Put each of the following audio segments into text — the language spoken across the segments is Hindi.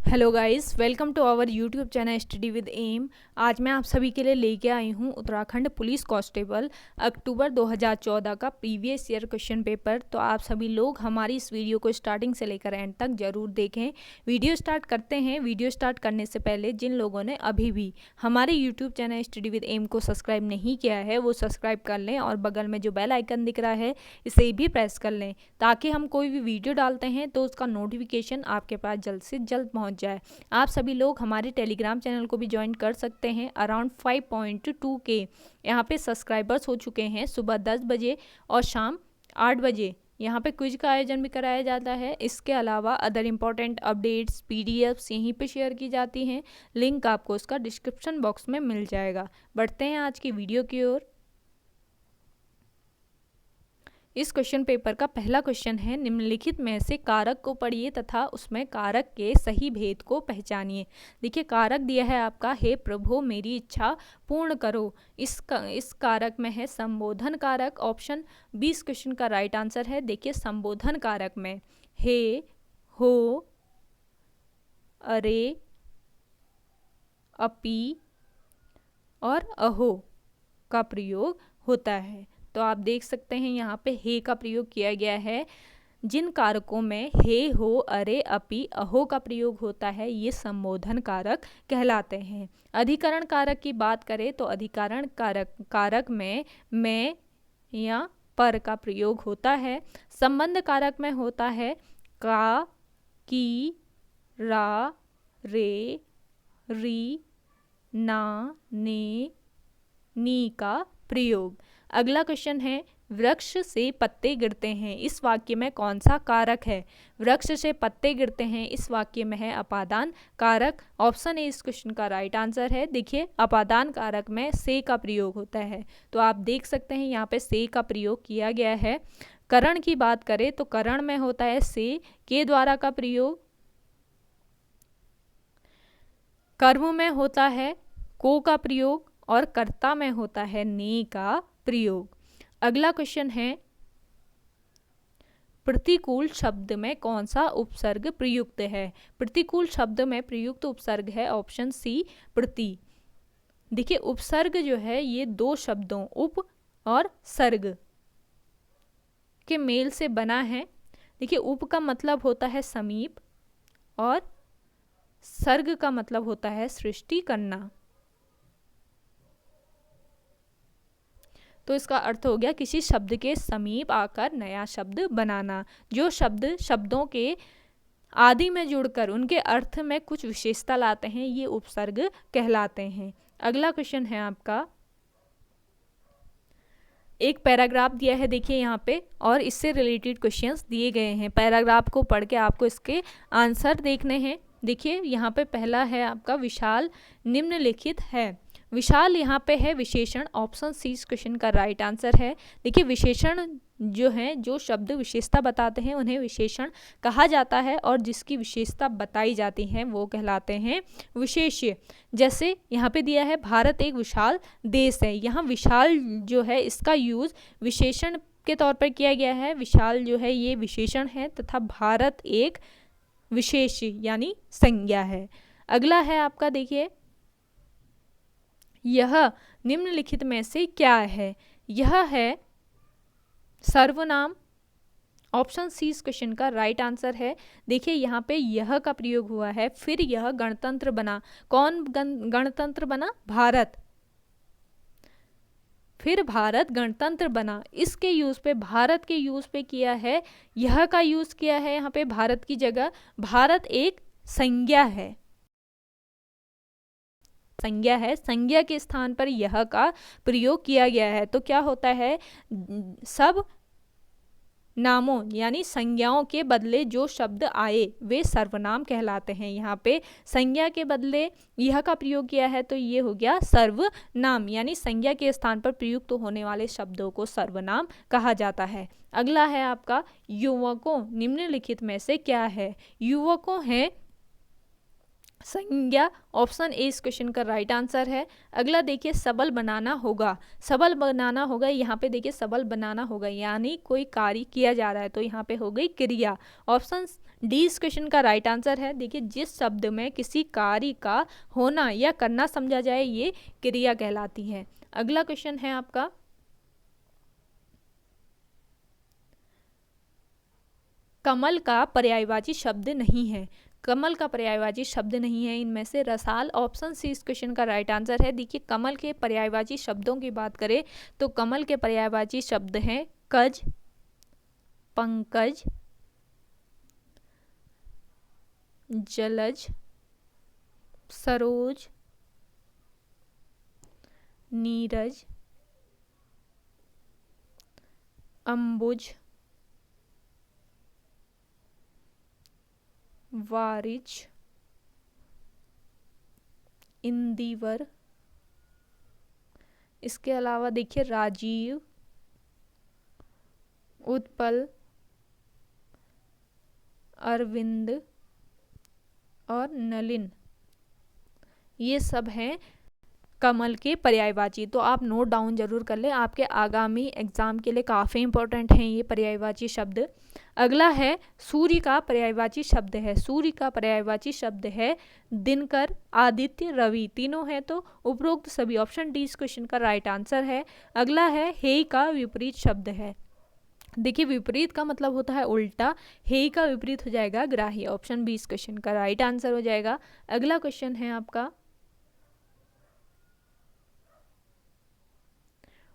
Hello guys, welcome to our YouTube channel study with M. आज मैं आप सभी के लिए लेके आई हूँ उत्तराखंड पुलिस कांस्टेबल अक्टूबर 2014 का प्रीवियस ईयर क्वेश्चन पेपर। तो आप सभी लोग हमारी इस वीडियो को स्टार्टिंग से लेकर एंड तक जरूर देखें। वीडियो स्टार्ट करते हैं। वीडियो स्टार्ट करने से पहले जिन लोगों ने अभी भी हमारे YouTube channel study with M को सब्सक्राइब नहीं किया है वो सब्सक्राइब कर लें और बगल में जो बेल आइकन दिख रहा है इसे भी प्रेस कर लें ताकि हम कोई भी वीडियो डालते हैं तो उसका नोटिफिकेशन आपके पास जल्द से जल्द पहुंच जाए। आप सभी लोग हमारे टेलीग्राम चैनल को भी ज्वाइन कर सकते हैं। अराउंड 5.2 के यहाँ पे सब्सक्राइबर्स हो चुके हैं। सुबह 10 बजे और शाम 8 बजे यहाँ पे क्विज का आयोजन भी कराया जाता है। इसके अलावा अदर इम्पॉर्टेंट अपडेट्स पीडीएफ्स यहीं पे शेयर की जाती हैं। लिंक आपको उसका डिस्क्रिप्शन बॉक्स में मिल जाएगा। बढ़ते हैं आज की वीडियो की ओर। इस क्वेश्चन पेपर का पहला क्वेश्चन है, निम्नलिखित में से कारक को पढ़िए तथा उसमें कारक के सही भेद को पहचानिए। देखिए कारक दिया है आपका, हे प्रभु मेरी इच्छा पूर्ण करो। इस कारक में है संबोधन कारक। ऑप्शन 20 क्वेश्चन का राइट आंसर है। देखिए संबोधन कारक में हे, हो, अरे, अपी और अहो का प्रयोग होता है। तो आप देख सकते हैं यहाँ पे हे का प्रयोग किया गया है। जिन कारकों में हे, हो, अरे, अपी, अहो का प्रयोग होता है ये संबोधन कारक कहलाते हैं। अधिकरण कारक की बात करें तो अधिकरण कारक में मैं या पर का प्रयोग होता है। संबंध कारक में होता है का, की, रा, रे, री, ना, ने, नी का प्रयोग। अगला क्वेश्चन है, वृक्ष से पत्ते गिरते हैं इस वाक्य में कौन सा कारक है। वृक्ष से पत्ते गिरते हैं इस वाक्य में है अपादान कारक। ऑप्शन ए इस क्वेश्चन का राइट आंसर है। देखिए अपादान कारक में से का प्रयोग होता है। तो आप देख सकते हैं यहाँ पे से का प्रयोग किया गया है। करण की बात करें तो करण में होता है से के द्वारा का प्रयोग। कर्म में होता है को का प्रयोग और कर्ता में होता है ने का प्रयोग। अगला क्वेश्चन है, प्रतिकूल शब्द में कौन सा उपसर्ग प्रयुक्त है। प्रतिकूल शब्द में प्रयुक्त उपसर्ग है ऑप्शन सी प्रति। देखिए उपसर्ग जो है ये दो शब्दों उप और सर्ग के मेल से बना है। देखिए उप का मतलब होता है समीप और सर्ग का मतलब होता है सृष्टि करना। तो इसका अर्थ हो गया किसी शब्द के समीप आकर नया शब्द बनाना। जो शब्द शब्दों के आदि में जुड़कर उनके अर्थ में कुछ विशेषता लाते हैं ये उपसर्ग कहलाते हैं। अगला क्वेश्चन है आपका, एक पैराग्राफ दिया है देखिए यहाँ पे और इससे रिलेटेड क्वेश्चंस दिए गए हैं। पैराग्राफ को पढ़ के आपको इसके आंसर देखने हैं। देखिए यहाँ पे पहला है आपका, विशाल निम्नलिखित है। विशाल यहाँ पे है विशेषण। ऑप्शन सी इस क्वेश्चन का राइट आंसर है। देखिए विशेषण जो है जो शब्द विशेषता बताते हैं उन्हें विशेषण कहा जाता है और जिसकी विशेषता बताई जाती है वो कहलाते हैं विशेष्य। जैसे यहाँ पे दिया है भारत एक विशाल देश है। यहाँ विशाल जो है इसका यूज विशेषण के तौर पर किया गया है। विशाल जो है ये विशेषण है तथा भारत एक विशेष्य यानी संज्ञा है। अगला है आपका, देखिए यह निम्नलिखित में से क्या है। यह है सर्वनाम। ऑप्शन सी इस क्वेश्चन का राइट आंसर है। देखिए यहाँ पे यह का प्रयोग हुआ है। फिर यह गणतंत्र बना। कौन गणतंत्र बना? भारत। फिर भारत गणतंत्र बना। इसके यूज पे भारत के यूज पे किया है, यह का यूज किया है यहाँ पे भारत की जगह। भारत एक संज्ञा है, संज्ञा है, संज्ञा के स्थान पर यह का प्रयोग किया गया है। तो क्या होता है, सब नामों यानी संज्ञाओं के बदले जो शब्द आए वे सर्वनाम कहलाते हैं। यहाँ पे संज्ञा के बदले यह का प्रयोग किया है तो ये हो गया सर्वनाम, यानी संज्ञा के स्थान पर प्रयुक्त होने वाले शब्दों को सर्वनाम कहा जाता है। अगला है आपका, युवकों निम्नलिखित में से क्या है। युवकों है संज्ञा, ऑप्शन ए इस क्वेश्चन का राइट आंसर है। अगला देखिए सबल बनाना होगा, सबल बनाना होगा, यहाँ पे देखिए सबल बनाना होगा यानी कोई कार्य किया जा रहा है, तो यहाँ पे हो गई क्रिया। ऑप्शन डी इस क्वेश्चन का राइट आंसर है। देखिए जिस शब्द में किसी कार्य का होना या करना समझा जाए ये क्रिया कहलाती है। अगला क्वेश्चन है आपका, कमल का पर्यायवाची शब्द नहीं है, कमल का पर्यायवाची शब्द नहीं है इनमें से रसाल, ऑप्शन सी इस क्वेश्चन का राइट आंसर है। देखिए कमल के पर्यायवाची शब्दों की बात करें तो कमल के पर्यायवाची शब्द हैं कज, पंकज, जलज, सरोज, नीरज, अंबुज, वारिज, इंदिवर, इसके अलावा देखिए राजीव, उत्पल, अरविंद और नलिन, ये सब हैं कमल के पर्यायवाची। तो आप नोट डाउन जरूर कर ले, आपके आगामी एग्जाम के लिए काफ़ी इंपॉर्टेंट हैं ये पर्यायवाची शब्द। अगला है सूर्य का पर्यायवाची शब्द है, सूर्य का पर्यायवाची शब्द है दिनकर, आदित्य, रवि, तीनों है तो उपरोक्त सभी, ऑप्शन डी इस क्वेश्चन का राइट आंसर है। अगला है हे का विपरीत शब्द है। देखिए विपरीत का मतलब होता है उल्टा, हे का विपरीत हो जाएगा ग्राही, ऑप्शन बी इस क्वेश्चन का राइट आंसर हो जाएगा। अगला क्वेश्चन है आपका,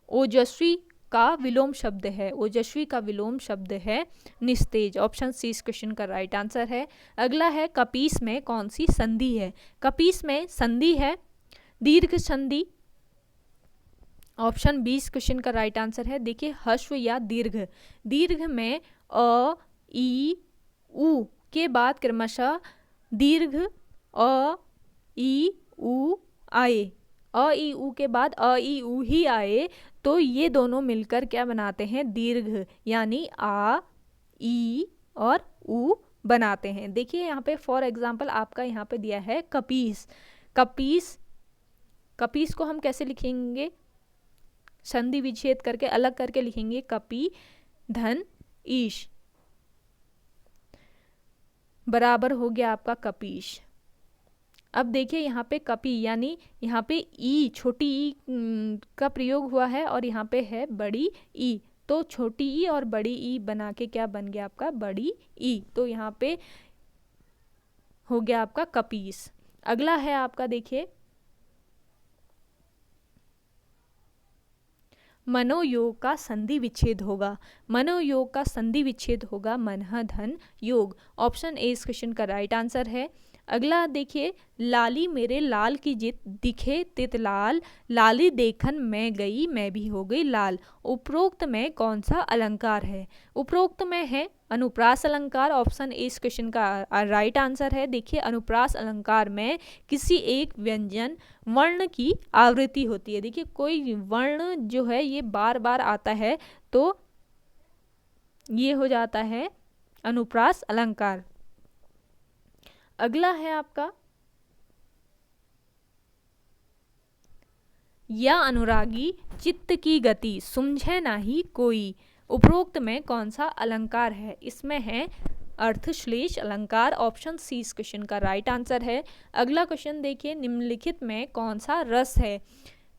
ओजस्वी का विलोम शब्द है, ओजस्वी का विलोम शब्द है निस्तेज, ऑप्शन सी इस क्वेश्चन का राइट आंसर है। अगला है कपीस में कौन सी संधि है, कपीस में संधि है दीर्घ संधि, ऑप्शन बी इस क्वेश्चन का राइट आंसर है। देखिए हस्व या दीर्घ, दीर्घ में अ, ई, उ के बाद क्रमशः दीर्घ अ, ई, उ आए, अ, ई, उ के बाद अ, ई, उ ही आए तो ये दोनों मिलकर क्या बनाते हैं दीर्घ, यानी आ, ई और उ बनाते हैं। देखिए यहाँ पे फॉर एग्जाम्पल आपका यहाँ पे दिया है कपीस, कपीस, कपीस को हम कैसे लिखेंगे, संधि विच्छेद करके अलग करके लिखेंगे, कपी धन ईश बराबर हो गया आपका कपीश। अब देखिए यहाँ पे कपी यानी यहाँ पे ई, छोटी ई का प्रयोग हुआ है और यहाँ पे है बड़ी ई, तो छोटी ई और बड़ी ई बना के क्या बन गया आपका बड़ी ई, तो यहाँ पे हो गया आपका कपीस। अगला है आपका देखिए मनोयोग का संधि विच्छेद होगा, मनोयोग का संधि विच्छेद होगा मनः धन योग, ऑप्शन ए इस क्वेश्चन का राइट आंसर है। अगला देखिए लाली मेरे लाल की जित दिखे तित लाल, लाली देखन मैं गई मैं भी हो गई लाल, उपरोक्त में कौन सा अलंकार है, उपरोक्त में है अनुप्रास अलंकार, ऑप्शन ए इस क्वेश्चन का राइट आंसर है। देखिए अनुप्रास अलंकार में किसी एक व्यंजन वर्ण की आवृत्ति होती है, देखिए कोई वर्ण जो है ये बार बार आता है तो ये हो जाता है अनुप्रास अलंकार। अगला है आपका या अनुरागी चित्त की गति समझे नाही कोई, उपरोक्त में कौन सा अलंकार है, इसमें है अर्थश्लेष अलंकार, ऑप्शन सी इस क्वेश्चन का राइट आंसर है। अगला क्वेश्चन देखिए निम्नलिखित में कौन सा रस है,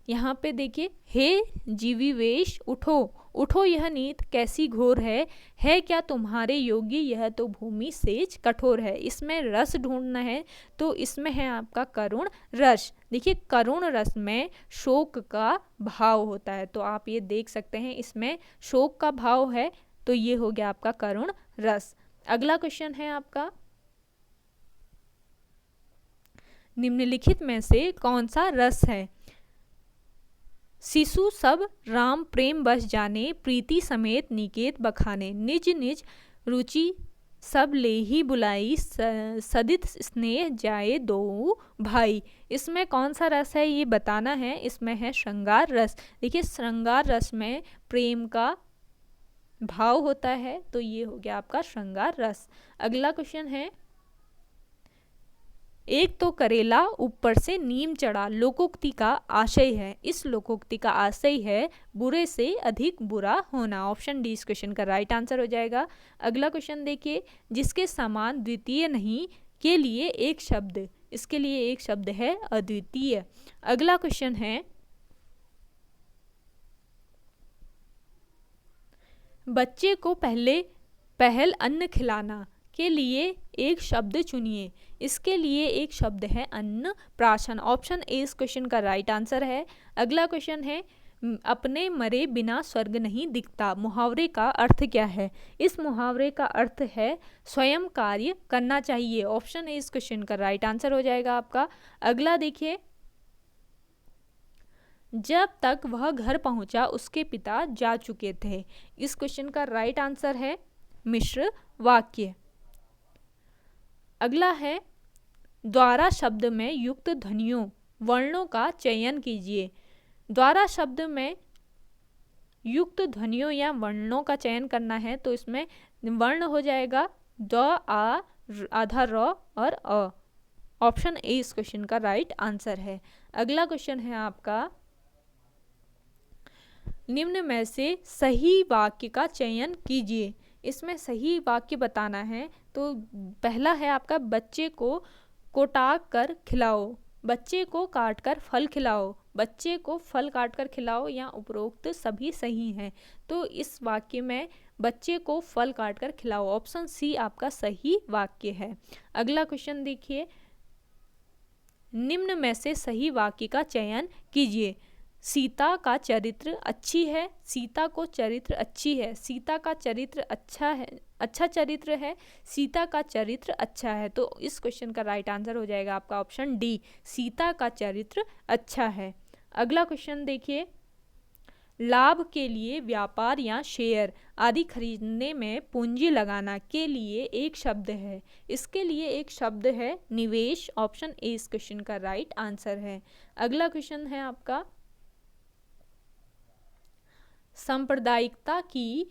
यहाँ पे देखिए हे जीविवेश उठो, उठो यह नीत कैसी घोर है क्या तुम्हारे योग्य यह तो भूमि सेज कठोर है, इसमें रस ढूंढना है तो इसमें है आपका करुण रस। देखिए करुण रस में शोक का भाव होता है तो आप ये देख सकते हैं इसमें शोक का भाव है तो ये हो गया आपका करुण रस। अगला क्वेश्चन है आपका निम्नलिखित में से कौन सा रस है, शिशु सब राम प्रेम बस जाने प्रीति समेत निकेत बखाने, निज निज रुचि सब ले ही बुलाई सदित स्नेह जाए दो भाई, इसमें कौन सा रस है ये बताना है, इसमें है श्रृंगार रस। देखिए श्रृंगार रस में प्रेम का भाव होता है तो ये हो गया आपका श्रृंगार रस। अगला क्वेश्चन है एक तो करेला ऊपर से नीम चढ़ा लोकोक्ति का आशय है। इस लोकोक्ति का आशय है बुरे से अधिक बुरा होना। ऑप्शन डी इस क्वेश्चन का राइट आंसर हो जाएगा। अगला क्वेश्चन देखिए, जिसके समान द्वितीय नहीं के लिए एक शब्द, इसके लिए एक शब्द है अद्वितीय। अगला क्वेश्चन है, बच्चे को पहल अन्न खिलाना के लिए एक शब्द चुनिए। इसके लिए एक शब्द है अन्न प्राशन। ऑप्शन ए इस क्वेश्चन का राइट आंसर है। अगला क्वेश्चन है, अपने मरे बिना स्वर्ग नहीं दिखता मुहावरे का अर्थ क्या है? इस मुहावरे का अर्थ है स्वयं कार्य करना चाहिए। ऑप्शन ए इस क्वेश्चन का राइट आंसर हो जाएगा आपका। अगला देखिए, जब तक वह घर पहुंचा उसके पिता जा चुके थे। इस क्वेश्चन का राइट आंसर है मिश्र वाक्य। अगला है, द्वारा शब्द में युक्त ध्वनियों वर्णों का चयन कीजिए। द्वारा शब्द में युक्त ध्वनियों या वर्णों का चयन करना है तो इसमें वर्ण हो जाएगा द, आ, आधा र और अ। ऑप्शन ए इस क्वेश्चन का राइट आंसर है। अगला क्वेश्चन है आपका, निम्न में से सही वाक्य का चयन कीजिए। इसमें सही वाक्य बताना है तो पहला है आपका, बच्चे को कोटाक कर खिलाओ, बच्चे को काट कर फल खिलाओ, बच्चे को फल काट कर खिलाओ या उपरोक्त सभी सही हैं। तो इस वाक्य में बच्चे को फल काट कर खिलाओ, ऑप्शन सी आपका सही वाक्य है। अगला क्वेश्चन देखिए, निम्न में से सही वाक्य का चयन कीजिए। सीता का चरित्र अच्छी है, सीता को चरित्र अच्छी है, सीता का चरित्र अच्छा है, अच्छा चरित्र है, सीता का चरित्र अच्छा है। तो इस क्वेश्चन का राइट आंसर हो जाएगा आपका ऑप्शन डी, सीता का चरित्र अच्छा है। अगला क्वेश्चन देखिए, लाभ के लिए व्यापार या शेयर आदि खरीदने में पूंजी लगाना के लिए एक शब्द है। इसके लिए एक शब्द है निवेश। ऑप्शन ए इस क्वेश्चन का राइट आंसर है। अगला क्वेश्चन है आपका, सांप्रदायिकता की,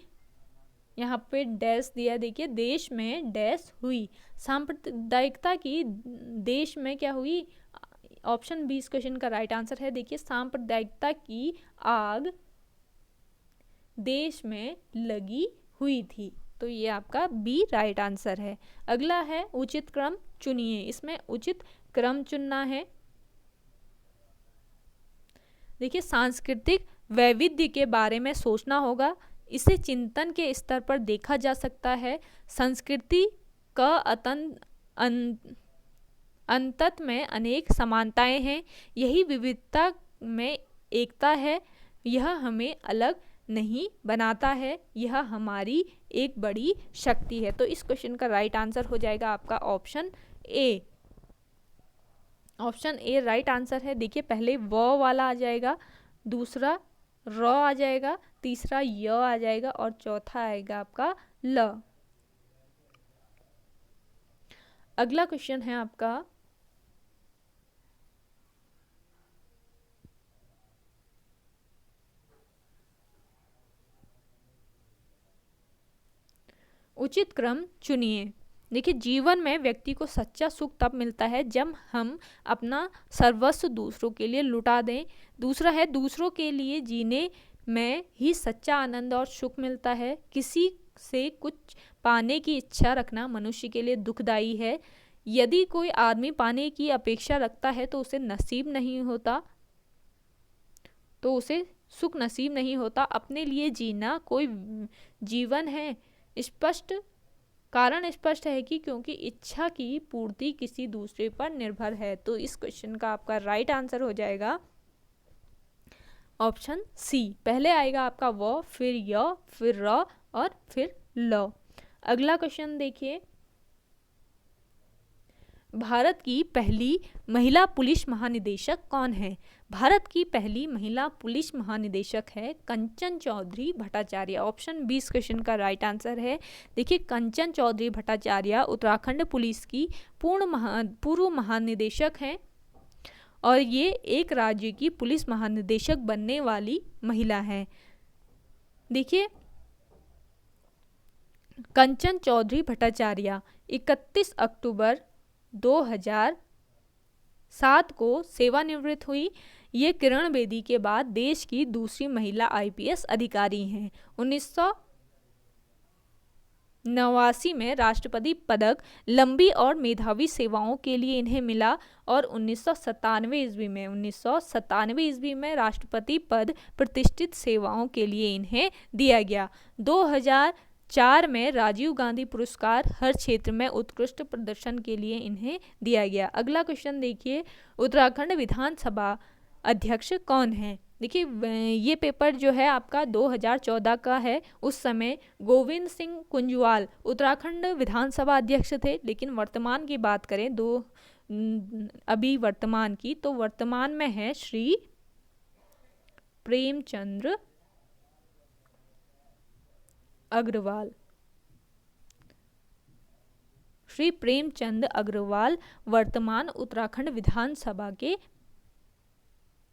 यहाँ पे डैश दिया, देखिए देश में डैश हुई। सांप्रदायिकता की देश में क्या हुई? ऑप्शन बी इस क्वेश्चन का राइट आंसर है। देखिए, सांप्रदायिकता की आग देश में लगी हुई थी। तो ये आपका बी राइट आंसर है। अगला है, उचित क्रम चुनिए। इसमें उचित क्रम चुनना है। देखिए, सांस्कृतिक वैविध्य के बारे में सोचना होगा। इसे चिंतन के स्तर पर देखा जा सकता है। संस्कृति का अंतत में अनेक समानताएं हैं, यही विविधता में एकता है। यह हमें अलग नहीं बनाता है, यह हमारी एक बड़ी शक्ति है। तो इस क्वेश्चन का राइट आंसर हो जाएगा आपका option A. Option A right answer है। देखिए, पहले व वाला आ जाएगा, दूसरा र आ जाएगा, तीसरा य आ जाएगा और चौथा आएगा आपका ल। अगला क्वेश्चन है आपका, उचित क्रम चुनिए। देखिए, जीवन में व्यक्ति को सच्चा सुख तब मिलता है जब हम अपना सर्वस्व दूसरों के लिए लुटा दें। दूसरा है, दूसरों के लिए जीने में ही सच्चा आनंद और सुख मिलता है। किसी से कुछ पाने की इच्छा रखना मनुष्य के लिए दुखदाई है। यदि कोई आदमी पाने की अपेक्षा रखता है तो उसे नसीब नहीं होता, तो उसे सुख नसीब नहीं होता। अपने लिए जीना कोई जीवन है। स्पष्ट कारण स्पष्ट है कि क्योंकि इच्छा की पूर्ति किसी दूसरे पर निर्भर है। तो इस क्वेश्चन का आपका राइट आंसर हो जाएगा ऑप्शन सी। पहले आएगा आपका व, फिर य, फिर र और फिर ल। अगला क्वेश्चन देखिए, भारत की पहली महिला पुलिस महानिदेशक कौन है? भारत की पहली महिला पुलिस महानिदेशक है कंचन चौधरी भट्टाचार्य। ऑप्शन बी इस क्वेश्चन का राइट आंसर है। देखिए, कंचन चौधरी भट्टाचार्य उत्तराखंड पुलिस की पूर्व महानिदेशक हैं और ये एक राज्य की पुलिस महानिदेशक बनने वाली महिला है। देखिए, कंचन चौधरी भट्टाचार्य 31 अक्टूबर 2000 7 को सेवानिवृत्त हुई। ये किरण बेदी के बाद देश की दूसरी महिला आईपीएस अधिकारी हैं। 1989 में राष्ट्रपति पदक लंबी और मेधावी सेवाओं के लिए इन्हें मिला और 1997 ईस्वी में राष्ट्रपति पद प्रतिष्ठित सेवाओं के लिए इन्हें दिया गया। 2004 में राजीव गांधी पुरस्कार हर क्षेत्र में उत्कृष्ट प्रदर्शन के लिए इन्हें दिया गया। अगला क्वेश्चन देखिए, उत्तराखंड विधानसभा अध्यक्ष कौन है? देखिए ये पेपर जो है आपका 2014 का है। उस समय गोविंद सिंह कुंजवाल उत्तराखंड विधानसभा अध्यक्ष थे, लेकिन वर्तमान की बात करें अभी वर्तमान की, तो वर्तमान में है श्री प्रेमचंद्र अग्रवाल। श्री प्रेमचंद अग्रवाल वर्तमान उत्तराखंड विधानसभा के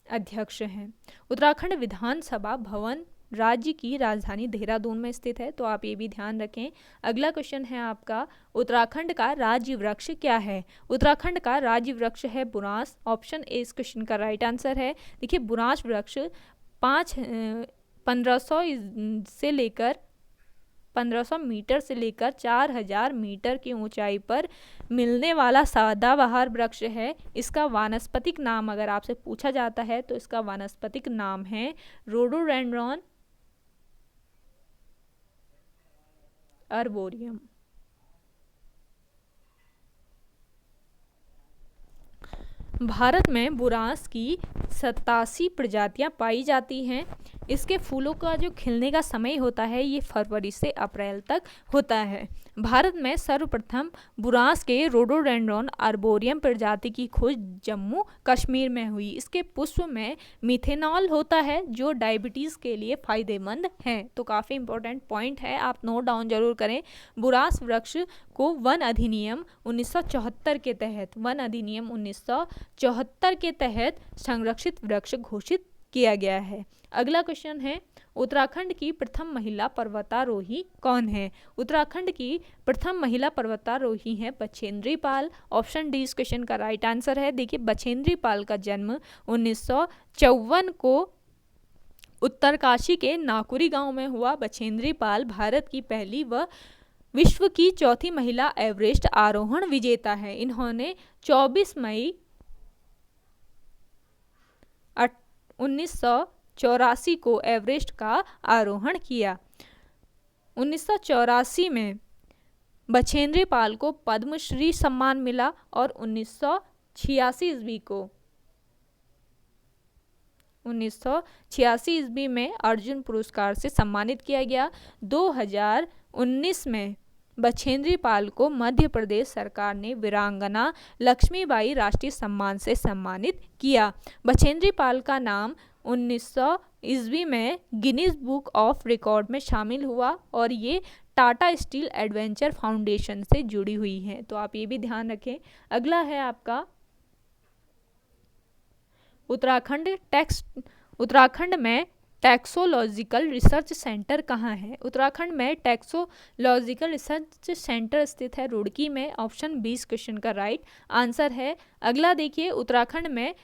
अध्यक्ष हैं। उत्तराखंड विधानसभा भवन राज्य की राजधानी देहरादून में स्थित है, तो आप ये भी ध्यान रखें। अगला क्वेश्चन है आपका, उत्तराखंड का राज्य वृक्ष क्या है? उत्तराखंड का राज्य वृक्ष है बुरांस। ऑप्शन ए इस क्वेश्चन का राइट आंसर है। देखिए बुरांस वृक्ष 1500 मीटर से लेकर 4000 मीटर की ऊंचाई पर मिलने वाला सदाबहार वृक्ष है। इसका वानस्पतिक नाम अगर आपसे पूछा जाता है तो इसका वानस्पतिक नाम है रोडोडेंड्रॉन अर्बोरियम। भारत में बुरांस की 87 प्रजातियां पाई जाती हैं। इसके फूलों का जो खिलने का समय होता है ये फरवरी से अप्रैल तक होता है। भारत में सर्वप्रथम बुरांस के रोडोडेंड्रॉन आर्बोरियम प्रजाति की खोज जम्मू कश्मीर में हुई। इसके पुष्प में मिथेनॉल होता है जो डायबिटीज़ के लिए फायदेमंद है। तो काफ़ी इंपॉर्टेंट पॉइंट है, आप नोट डाउन जरूर करें। बुरांस वृक्ष को वन अधिनियम 1974 के तहत संरक्षित वृक्ष घोषित किया गया है। अगला क्वेश्चन है, उत्तराखंड की प्रथम महिला पर्वतारोही कौन है? उत्तराखंड की प्रथम महिला पर्वतारोही है बछेंद्री पाल। ऑप्शन डी इस क्वेश्चन का राइट आंसर है। देखिए बछेंद्री पाल का जन्म 1954 को उत्तरकाशी के नाकुरी गांव में हुआ। बछेंद्री पाल भारत की पहली व विश्व की चौथी महिला एवरेस्ट आरोहण विजेता है। इन्होंने 24 मई 1984 को एवरेस्ट का आरोहण किया। 1984 में बछेंद्री पाल को पद्मश्री सम्मान मिला और 1986 ईस्वी में अर्जुन पुरस्कार से सम्मानित किया गया। 2019 में बछेंद्री पाल को मध्य प्रदेश सरकार ने वीरांगना लक्ष्मीबाई राष्ट्रीय सम्मान से सम्मानित किया। बछेंद्री पाल का नाम 1900 ईस्वी में गिनीज बुक ऑफ रिकॉर्ड में शामिल हुआ और ये टाटा स्टील एडवेंचर फाउंडेशन से जुड़ी हुई है। तो आप ये भी ध्यान रखें। अगला है आपका उत्तराखंड में टैक्सोलॉजिकल रिसर्च सेंटर कहाँ है? उत्तराखंड में टैक्सोलॉजिकल रिसर्च सेंटर स्थित है रुड़की में। ऑप्शन 20 क्वेश्चन का राइट आंसर है। अगला देखिए, उत्तराखंड में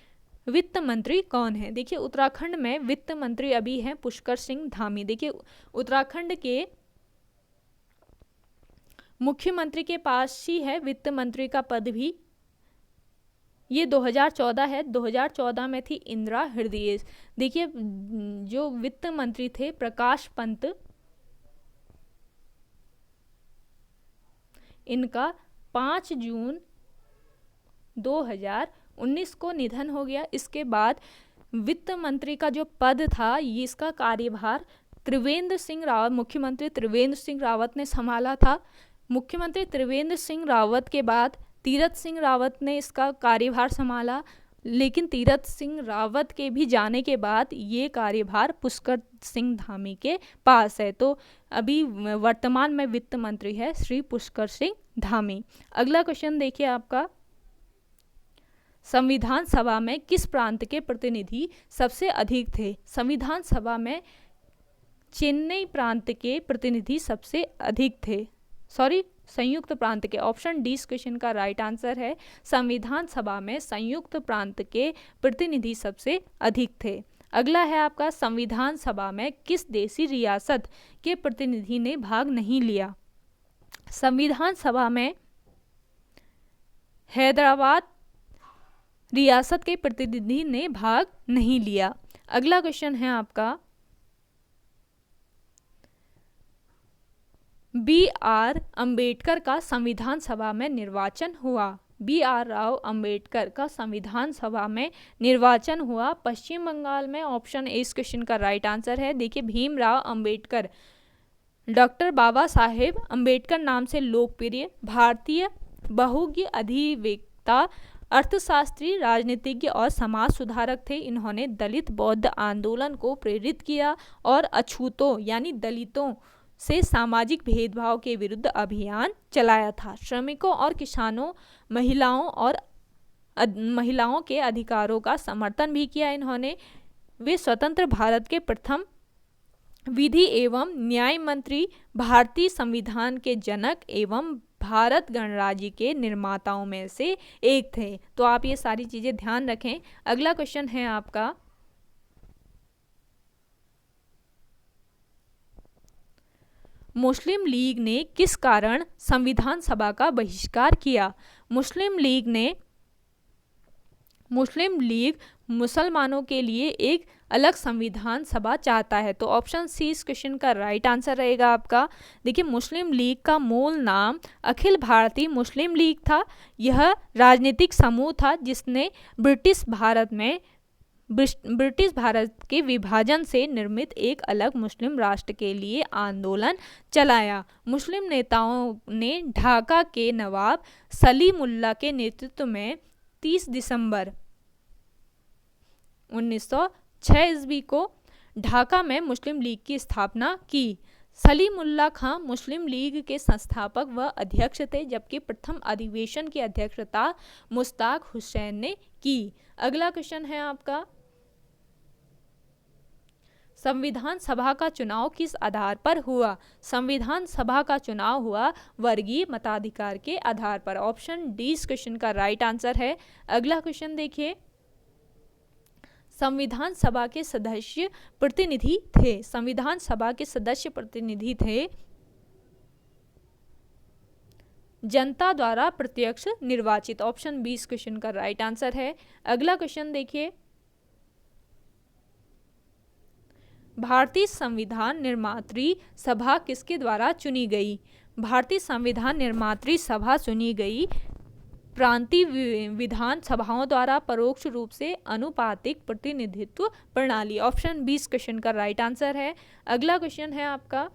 वित्त मंत्री कौन है? देखिए उत्तराखंड में वित्त मंत्री अभी हैं पुष्कर सिंह धामी। देखिए उत्तराखंड के मुख्यमंत्री के पास ही है वित्त मंत्री का पद भी। ये 2014 है। 2014 में थी इंदिरा हृदयेश। देखिए जो वित्त मंत्री थे प्रकाश पंत, इनका 5 जून 2019 को निधन हो गया। इसके बाद वित्त मंत्री का जो पद था ये इसका कार्यभार त्रिवेंद्र सिंह रावत, मुख्यमंत्री त्रिवेंद्र सिंह रावत ने संभाला था। मुख्यमंत्री त्रिवेंद्र सिंह रावत के बाद तीरथ सिंह रावत ने इसका कार्यभार संभाला, लेकिन तीरथ सिंह रावत के भी जाने के बाद ये कार्यभार पुष्कर सिंह धामी के पास है। तो अभी वर्तमान में वित्त मंत्री है श्री पुष्कर सिंह धामी। अगला क्वेश्चन देखिए आपका, संविधान सभा में किस प्रांत के प्रतिनिधि सबसे अधिक थे? संविधान सभा में चेन्नई प्रांत के प्रतिनिधि सबसे अधिक थे। संयुक्त प्रांत के। ऑप्शन डी इस क्वेश्चन का राइट आंसर है। संविधान सभा में संयुक्त प्रांत के प्रतिनिधि सबसे अधिक थे। अगला है आपका, संविधान सभा में किस देशी रियासत के प्रतिनिधि ने भाग नहीं लिया? संविधान सभा में हैदराबाद रियासत के प्रतिनिधि ने भाग नहीं लिया। अगला क्वेश्चन है आपका, बी आर अंबेडकर का संविधान सभा में निर्वाचन हुआ। बी आर राव अंबेडकर का संविधान सभा में निर्वाचन हुआ पश्चिम बंगाल में। ऑप्शन ए इस क्वेश्चन का राइट आंसर है। देखिए, भीमराव अंबेडकर डॉक्टर बाबा साहेब अंबेडकर नाम से लोकप्रिय भारतीय बहुज्ञ अधिवक्ता, अर्थशास्त्री, राजनीतिज्ञ और समाज सुधारक थे। इन्होंने दलित बौद्ध आंदोलन को प्रेरित किया और अछूतों यानी दलितों से सामाजिक भेदभाव के विरुद्ध अभियान चलाया था। श्रमिकों और किसानों, महिलाओं के अधिकारों का समर्थन भी किया इन्होंने। वे स्वतंत्र भारत के प्रथम विधि एवं न्याय मंत्री, भारतीय संविधान के जनक एवं भारत गणराज्य के निर्माताओं में से एक थे। तो आप ये सारी चीजें ध्यान रखें। अगला क्वेश्चन है आपका, मुस्लिम लीग ने किस कारण संविधान सभा का बहिष्कार किया? मुस्लिम लीग मुसलमानों के लिए एक अलग संविधान सभा चाहता है। तो ऑप्शन सी इस क्वेश्चन का राइट आंसर रहेगा आपका। देखिए, मुस्लिम लीग का मूल नाम अखिल भारतीय मुस्लिम लीग था। यह राजनीतिक समूह था जिसने ब्रिटिश भारत के विभाजन से निर्मित एक अलग मुस्लिम राष्ट्र के लिए आंदोलन चलाया। मुस्लिम नेताओं ने ढाका के नवाब सलीमुल्लाह के नेतृत्व में 30 दिसंबर 1906 ईस्वी को ढाका में मुस्लिम लीग की स्थापना की। सलीमुल्लाह खां मुस्लिम लीग के संस्थापक व अध्यक्ष थे, जबकि प्रथम अधिवेशन की अध्यक्षता मुश्ताक हुसैन ने की। अगला क्वेश्चन है आपका, संविधान सभा का चुनाव किस आधार पर हुआ? संविधान सभा का चुनाव हुआ वर्गीय मताधिकार के आधार पर। ऑप्शन डी इस क्वेश्चन का राइट आंसर है। अगला क्वेश्चन देखिए, संविधान सभा के सदस्य प्रतिनिधि थे। संविधान सभा के सदस्य प्रतिनिधि थे जनता द्वारा प्रत्यक्ष निर्वाचित। ऑप्शन बी इस क्वेश्चन का राइट आंसर है। अगला क्वेश्चन देखिए, भारतीय संविधान निर्मात्री सभा किसके द्वारा चुनी गई? भारतीय संविधान निर्मात्री सभा चुनी गई प्रांतीय विधान सभाओं द्वारा परोक्ष रूप से अनुपातिक प्रतिनिधित्व प्रणाली। ऑप्शन बी इस क्वेश्चन का राइट आंसर है। अगला क्वेश्चन है आपका,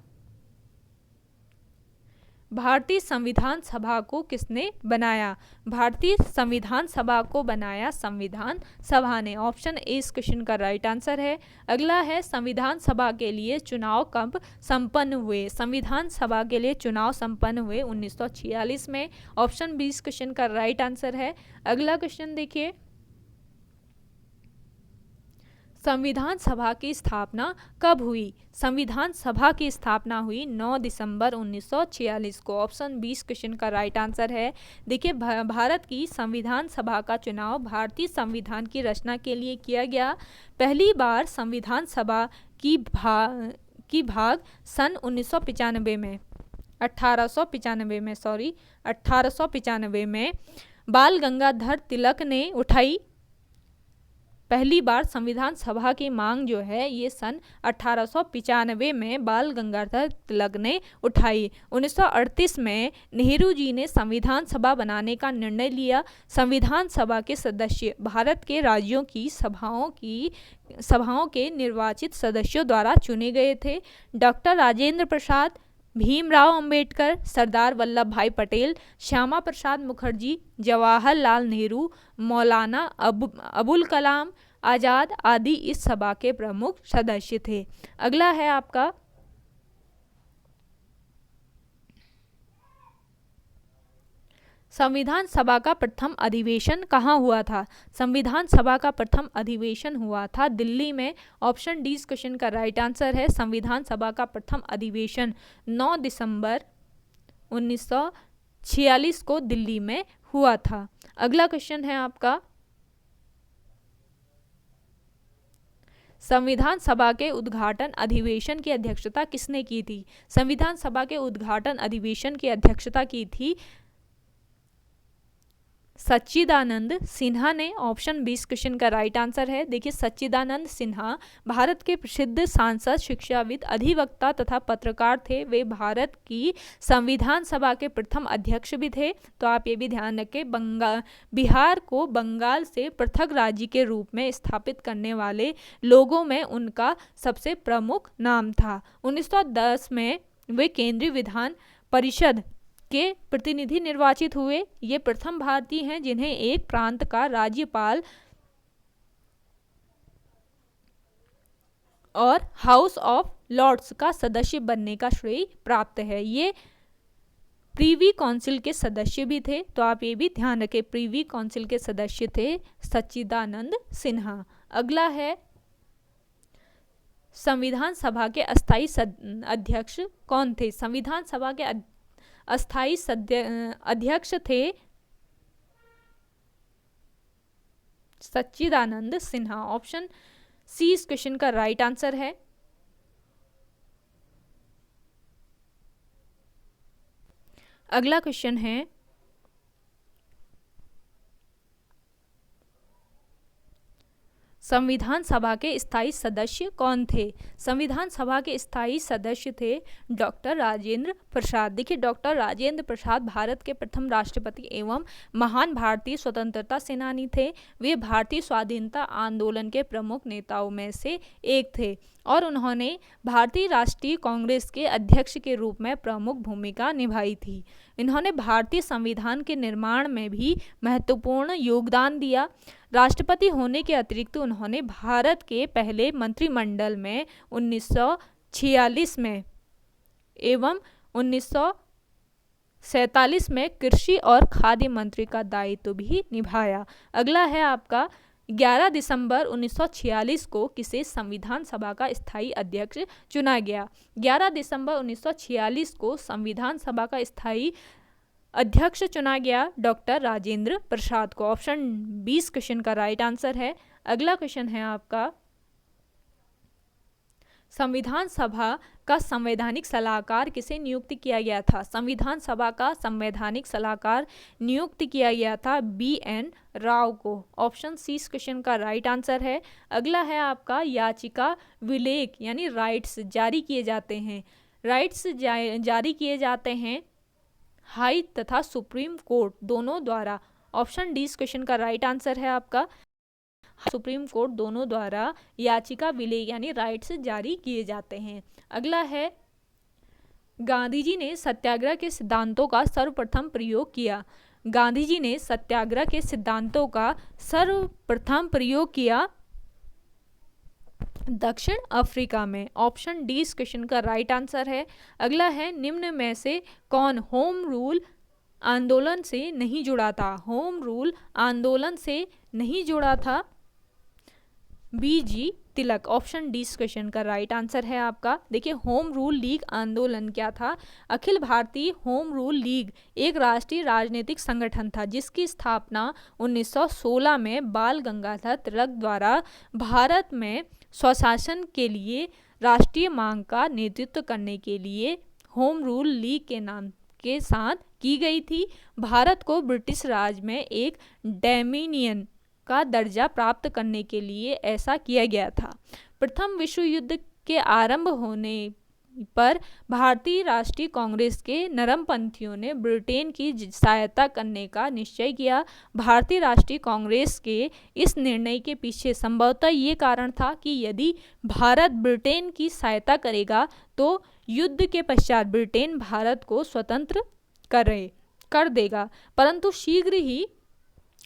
भारतीय संविधान सभा को किसने बनाया? भारतीय संविधान सभा को बनाया संविधान सभा ने। ऑप्शन ए इस क्वेश्चन का राइट आंसर है। अगला है, संविधान सभा के लिए चुनाव कब संपन्न हुए? संविधान सभा के लिए चुनाव संपन्न हुए 1946 में। ऑप्शन बी इस क्वेश्चन का राइट आंसर है। अगला क्वेश्चन देखिए, संविधान सभा की स्थापना कब हुई? संविधान सभा की स्थापना हुई 9 दिसंबर 1946 को। ऑप्शन 20 क्वेश्चन का राइट आंसर है। देखिए, भारत की संविधान सभा का चुनाव भारतीय संविधान की रचना के लिए किया गया। पहली बार संविधान सभा की भाग सन 1895 में बाल गंगाधर तिलक ने उठाई। पहली बार संविधान सभा की मांग जो है ये सन 1895 में बाल गंगाधर तिलक ने उठाई। 1938 में नेहरू जी ने संविधान सभा बनाने का निर्णय लिया। संविधान सभा के सदस्य भारत के राज्यों की सभाओं के निर्वाचित सदस्यों द्वारा चुने गए थे। डॉक्टर राजेंद्र प्रसाद, भीमराव अंबेडकर, सरदार वल्लभ भाई पटेल, श्यामा प्रसाद मुखर्जी, जवाहरलाल नेहरू, मौलाना अबुल कलाम आज़ाद आदि इस सभा के प्रमुख सदस्य थे। अगला है आपका, संविधान सभा का प्रथम अधिवेशन कहाँ हुआ था? संविधान सभा का प्रथम अधिवेशन हुआ था दिल्ली में। ऑप्शन डी इस क्वेश्चन का राइट आंसर है। संविधान सभा का प्रथम अधिवेशन 9 दिसंबर 1946 को दिल्ली में हुआ था। अगला क्वेश्चन है आपका, संविधान सभा के उद्घाटन अधिवेशन की अध्यक्षता किसने की थी? संविधान सभा के उद्घाटन अधिवेशन की अध्यक्षता की थी सच्चिदानंद सिन्हा ने। ऑप्शन 20 क्वेश्चन का राइट आंसर है। देखिए, सच्चिदानंद सिन्हा भारत के प्रसिद्ध सांसद, शिक्षाविद, अधिवक्ता तथा पत्रकार थे। वे भारत की संविधान सभा के प्रथम अध्यक्ष भी थे। तो आप ये भी ध्यान रखें, बिहार को बंगाल से पृथक राज्य के रूप में स्थापित करने वाले लोगों में उनका सबसे प्रमुख नाम था। 1910 में वे केंद्रीय विधान परिषद के प्रतिनिधि निर्वाचित हुए। ये प्रथम भारतीय हैं जिन्हें एक प्रांत का राज्यपाल और हाउस ऑफ लॉर्ड्स का सदस्य बनने का श्रेय प्राप्त है। ये प्रीवी काउंसिल के सदस्य भी थे। तो आप ये भी ध्यान रखें, प्रीवी काउंसिल के सदस्य थे सच्चिदानंद सिन्हा। अगला है, संविधान सभा के अस्थायी अध्यक्ष कौन थे? संविधान सभा के अस्थायी अध्यक्ष थे सच्चिदानंद सिन्हा। ऑप्शन सी इस क्वेश्चन का राइट आंसर है। अगला क्वेश्चन है, संविधान सभा के स्थायी सदस्य कौन थे? संविधान सभा के स्थायी सदस्य थे डॉक्टर राजेंद्र प्रसाद। देखिए, डॉक्टर राजेंद्र प्रसाद भारत के प्रथम राष्ट्रपति एवं महान भारतीय स्वतंत्रता सेनानी थे। वे भारतीय स्वाधीनता आंदोलन के प्रमुख नेताओं में से एक थे और उन्होंने भारतीय राष्ट्रीय कांग्रेस के अध्यक्ष के रूप में प्रमुख भूमिका निभाई थी। इन्होंने भारतीय संविधान के निर्माण में भी महत्वपूर्ण योगदान दिया। राष्ट्रपति होने के अतिरिक्त उन्होंने भारत के पहले मंत्रिमंडल में 1946 में एवं 1947 में कृषि और खाद्य मंत्री का दायित्व भी निभाया। अगला है आपका, 11 दिसंबर 1946 को किसे संविधान सभा का स्थायी अध्यक्ष चुना गया? 11 दिसंबर 1946 को संविधान सभा का स्थायी अध्यक्ष चुना गया डॉक्टर राजेंद्र प्रसाद को। ऑप्शन 20 क्वेश्चन का राइट आंसर है। अगला क्वेश्चन है आपका, संविधान सभा का संवैधानिक सलाहकार किसे नियुक्त किया गया था? संविधान सभा का संवैधानिक सलाहकार नियुक्त किया गया था BN राव को। ऑप्शन सी इस क्वेश्चन का राइट आंसर है। अगला है आपका, याचिका विलेख यानी राइट्स जारी किए जाते हैं। राइट्स जारी किए जाते हैं हाई तथा सुप्रीम कोर्ट दोनों द्वारा। ऑप्शन डी इस क्वेश्चन का राइट आंसर है आपका। सुप्रीम कोर्ट दोनों द्वारा याचिका विलेख यानी राइट्स जारी किए जाते हैं। अगला है, गांधी जी ने सत्याग्रह के सिद्धांतों का सर्वप्रथम प्रयोग किया। गांधी जी ने सत्याग्रह के सिद्धांतों का सर्वप्रथम प्रयोग किया दक्षिण अफ्रीका में। ऑप्शन डी इस क्वेश्चन का राइट आंसर है। अगला है, निम्न में से कौन होम रूल आंदोलन से नहीं जुड़ा था? होम रूल आंदोलन से नहीं जुड़ा था BG तिलक। ऑप्शन डी इस क्वेश्चन का राइट आंसर है आपका। देखिए, होम रूल लीग आंदोलन क्या था? Akhil Bharatiya home rule league एक राष्ट्रीय राजनीतिक संगठन था जिसकी स्थापना 1916 में बाल गंगाधर तिलक द्वारा भारत में स्वशासन के लिए राष्ट्रीय मांग का नेतृत्व करने के लिए होम रूल लीग के नाम के साथ की गई थी। भारत को ब्रिटिश राज में एक डोमिनियन का दर्जा प्राप्त करने के लिए ऐसा किया गया था। प्रथम विश्व युद्ध के आरंभ होने पर भारतीय राष्ट्रीय कांग्रेस के नरमपंथियों ने ब्रिटेन की सहायता करने का निश्चय किया। भारतीय राष्ट्रीय कांग्रेस के इस निर्णय के पीछे संभवतः ये कारण था कि यदि भारत ब्रिटेन की सहायता करेगा तो युद्ध के पश्चात ब्रिटेन भारत को स्वतंत्र कर देगा। परंतु शीघ्र ही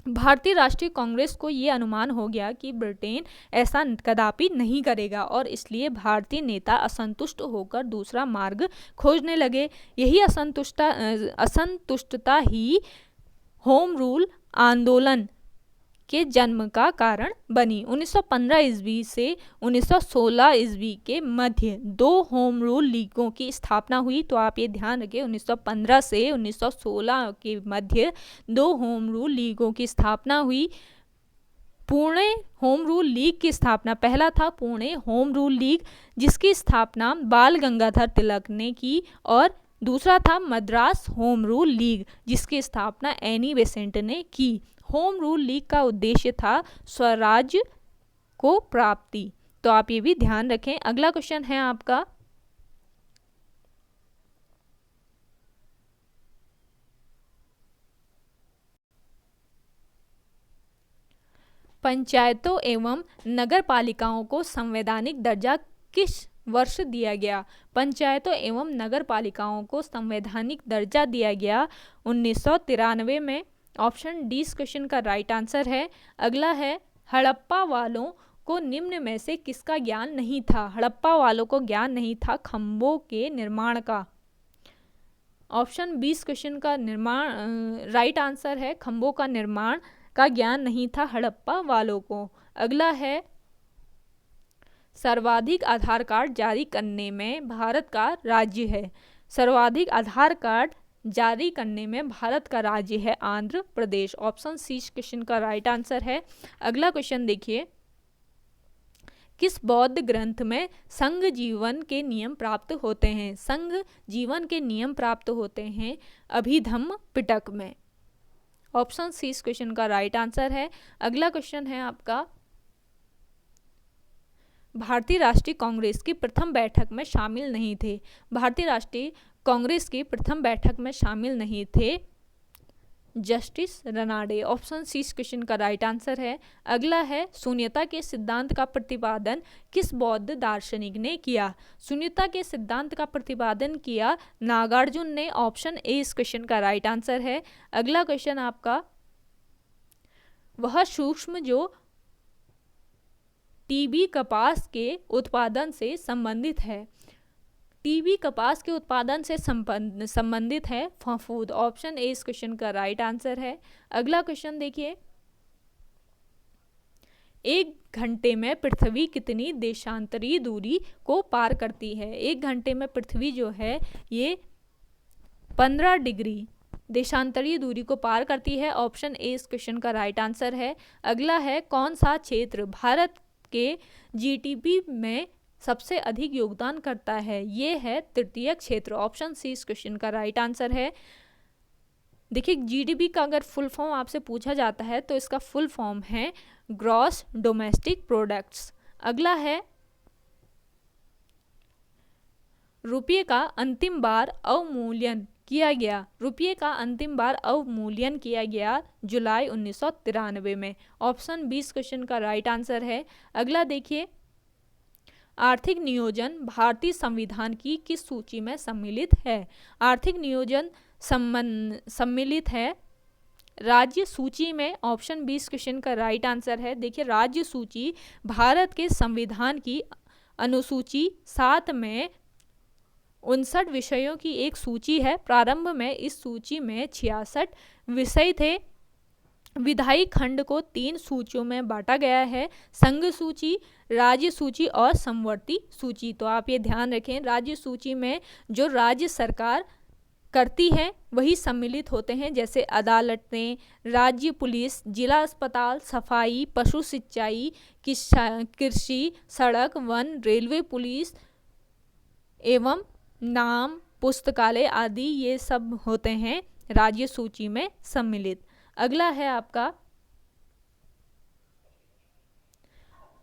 भारतीय राष्ट्रीय कांग्रेस को ये अनुमान हो गया कि ब्रिटेन ऐसा कदापि नहीं करेगा और इसलिए भारतीय नेता असंतुष्ट होकर दूसरा मार्ग खोजने लगे। यही असंतुष्टता ही होम रूल आंदोलन के जन्म का कारण बनी। 1915 ईस्वी से 1916 ईस्वी के मध्य 2 होम रूल लीगों की स्थापना हुई। तो आप ये ध्यान रखें, 1915 से 1916 के मध्य 2 होम रूल लीगों की स्थापना हुई। पुणे होम रूल लीग की स्थापना, पहला था पुणे होम रूल लीग जिसकी स्थापना बाल गंगाधर तिलक ने की, और दूसरा था मद्रास होम रूल लीग जिसकी स्थापना एनी बेसेंट ने की। होम रूल लीग का उद्देश्य था स्वराज्य को प्राप्ति। तो आप ये भी ध्यान रखें। अगला क्वेश्चन है आपका, पंचायतों एवं नगर पालिकाओं को संवैधानिक दर्जा किस वर्ष दिया गया? पंचायतों एवं नगर पालिकाओं को संवैधानिक दर्जा दिया गया 1993 में। ऑप्शन डी इस क्वेश्चन का राइट आंसर है। अगला है, हड़प्पा वालों को निम्न में से किसका ज्ञान नहीं था? हड़प्पा वालों को ज्ञान नहीं था खंभों के निर्माण का। ऑप्शन 20 क्वेश्चन का राइट आंसर है, खंभों का निर्माण का ज्ञान नहीं था हड़प्पा वालों को। अगला है, सर्वाधिक आधार कार्ड जारी करने में भारत का राज्य है। सर्वाधिक आधार कार्ड जारी करने में भारत का राज्य है आंध्र प्रदेश। ऑप्शन सी इस क्वेश्चन का राइट आंसर है। अगला क्वेश्चन देखिए, किस बौद्ध ग्रंथ में संघ जीवन के नियम प्राप्त होते हैं? संघ जीवन के नियम प्राप्त होते हैं अभिधम्म पिटक में। ऑप्शन सी इस क्वेश्चन का राइट आंसर है। अगला क्वेश्चन है आपका, भारतीय राष्ट्रीय कांग्रेस की प्रथम बैठक में शामिल नहीं थे। भारतीय राष्ट्रीय कांग्रेस की प्रथम बैठक में शामिल नहीं थे जस्टिस रनाडे। ऑप्शन सी इस क्वेश्चन का राइट आंसर है। अगला है, शून्यता के सिद्धांत का प्रतिपादन किस बौद्ध दार्शनिक ने किया? शून्यता के सिद्धांत का प्रतिपादन किया नागार्जुन ने। ऑप्शन ए इस क्वेश्चन का राइट आंसर है। अगला क्वेश्चन आपका, वह सूक्ष्म जो टीबी कपास के उत्पादन से संबंधित है। टीबी कपास के उत्पादन से संबंधित है फफूंद। ऑप्शन ए इस क्वेश्चन का राइट आंसर है। अगला क्वेश्चन देखिए, 1 घंटे में पृथ्वी कितनी देशांतरीय दूरी को पार करती है? 1 घंटे में पृथ्वी जो है ये 15 डिग्री देशांतरीय दूरी को पार करती है। ऑप्शन ए इस क्वेश्चन का राइट आंसर है। अगला है, कौन सा क्षेत्र भारत के जीडीपी में सबसे अधिक योगदान करता है? ये है तृतीय क्षेत्र। ऑप्शन सी इस क्वेश्चन का राइट आंसर है। देखिए, जीडीपी का अगर फुल फॉर्म आपसे पूछा जाता है तो इसका फुल फॉर्म है ग्रॉस डोमेस्टिक प्रोडक्ट्स। अगला है, रुपये का अंतिम बार अवमूल्यन किया गया। रुपये का अंतिम बार अवमूल्यन किया गया जुलाई 1993 में। ऑप्शन 20 क्वेश्चन का राइट आंसर है। अगला देखिए, आर्थिक नियोजन भारतीय संविधान की किस सूची में सम्मिलित है? आर्थिक नियोजन सम्मिलित है राज्य सूची में। ऑप्शन 20 क्वेश्चन का राइट आंसर है। देखिए, राज्य सूची भारत के संविधान की अनुसूची 7 में 59 विषयों की एक सूची है। प्रारंभ में इस सूची में 66 विषय थे। विधायी खंड को 3 सूचियों में बांटा गया है, संघ सूची, राज्य सूची और समवर्ती सूची। तो आप ये ध्यान रखें, राज्य सूची में जो राज्य सरकार करती है वही सम्मिलित होते हैं, जैसे अदालतें, राज्य पुलिस, जिला अस्पताल, सफाई, पशु सिंचाई, कृषि, सड़क, वन, रेलवे, पुलिस एवं नाम, पुस्तकालय आदि ये सब होते हैं राज्य सूची में सम्मिलित। अगला है आपका,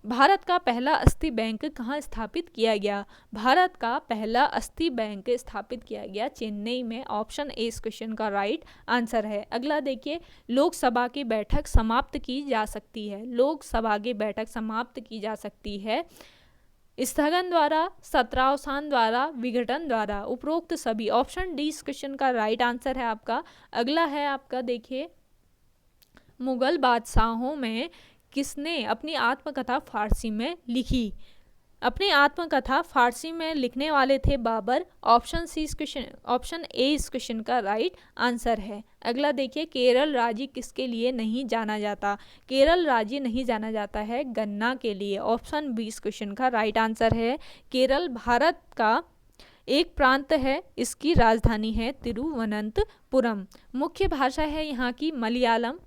भारत का पहला अस्थि बैंक कहाँ स्थापित किया गया? भारत का पहला अस्थि बैंक स्थापित किया गया चेन्नई में। ऑप्शन ए इस क्वेश्चन का राइट आंसर है। अगला देखिए, लोकसभा की बैठक समाप्त की जा सकती है। लोकसभा की बैठक समाप्त की जा सकती है स्थगन द्वारा, सत्रावसान द्वारा, विघटन द्वारा, उपरोक्त सभी। ऑप्शन डी इस क्वेश्चन का राइट आंसर है आपका। अगला है आपका, देखिए, मुगल बादशाहों में किसने अपनी आत्मकथा फारसी में लिखी? अपनी आत्मकथा फारसी में लिखने वाले थे बाबर। ऑप्शन ए इस क्वेश्चन का राइट आंसर है। अगला देखिए, केरल राज्य किसके लिए नहीं जाना जाता? केरल राज्य नहीं जाना जाता है गन्ना के लिए। ऑप्शन बी इस क्वेश्चन का राइट आंसर है। केरल भारत का एक प्रांत है, इसकी राजधानी है तिरुवनंतपुरम। मुख्य भाषा है यहाँ की मलयालम,